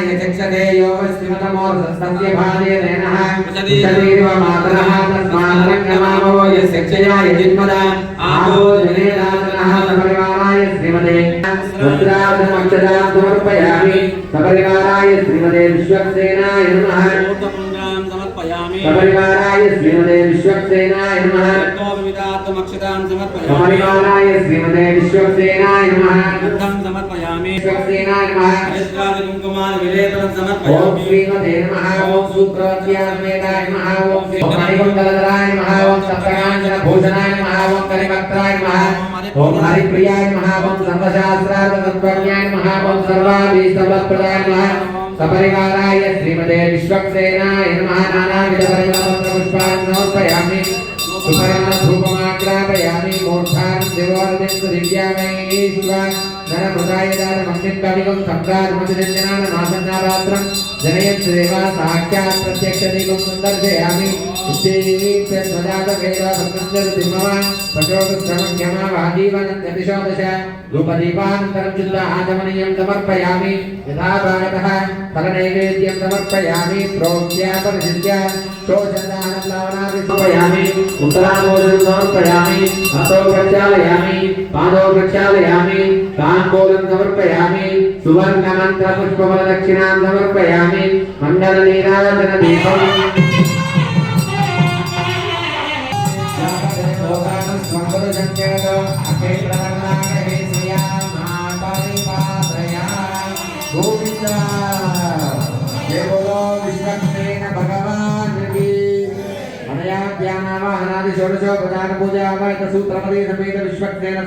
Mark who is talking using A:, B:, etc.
A: यचक्षते यो वस्तिमतमोर्धस्तस्य भादेनः उषतीर्व मातरः तस्मादरङ्गमामो यस्यक्षया यजिन्मदा आपो जनेदातनः सपरिवाराय श्रीमते रुद्रादमक्षदां समर्पयामि सपरिवाराय श्रीमते विश्वक्सेनाय नमः सपरिवाराय श्रीमते विश्वक्सेनाय नमः सपरिवाराय श्रीमते विश्वक्सेनाय नमः विश्वक्सेनाय नमः ओम श्रीमते नमः ओम सूत्रवत्यात्मेकाय नमः ओम हरिकुण्डलधराय नमः ओम सप्तकाञ्चन भूषणाय नमः ओम कलिवक्त्राय नमः ओम हरिप्रियाय नमः ओम सर्वशास्त्रार्थतत्त्वज्ञाय नमः ओम सर्वाभीष्टवरप्रदाय नमः सपरिवाराय श्रीमते विश्वक्सेनाय नमः नानाविधपरिमलपत्रपुष्पान् समर्पयामि सुपरिमलधूपमाग्रापयामि मूर्धानं देवोर्दिं दिव्यामयीश्वा नरमृताय दानमग्निकविगं सम्प्रातमतिरञ्जनानमासन्नापात्रं जनयन् देवा साक्षात् प्रत्यक्षदीपं दर्शयामि इत्येतद्वदातवेदसंस्कृतिमम धूपदीपानन्तरं शुद्धाचमनीयं समर्पयामि यथा भारतः फलनैवेद्यं समर्पयामि प्रोक्त्यापरिशिष्या शोचन्दानं लावनादि समर्पयामि उत्तरामोदनं समर्पयामि हस्तौ प्रक्षालयामि पादौ प्रक्षालयामि ताम्बूलं समर्पयामि सुवर्णमन्त्रपुष्पफलदक्षिणां समर्पयामि मण्डलनीराजनदीपम् षोडशोपचार पूजा सूत्रपदे समेत विश्वक्सेन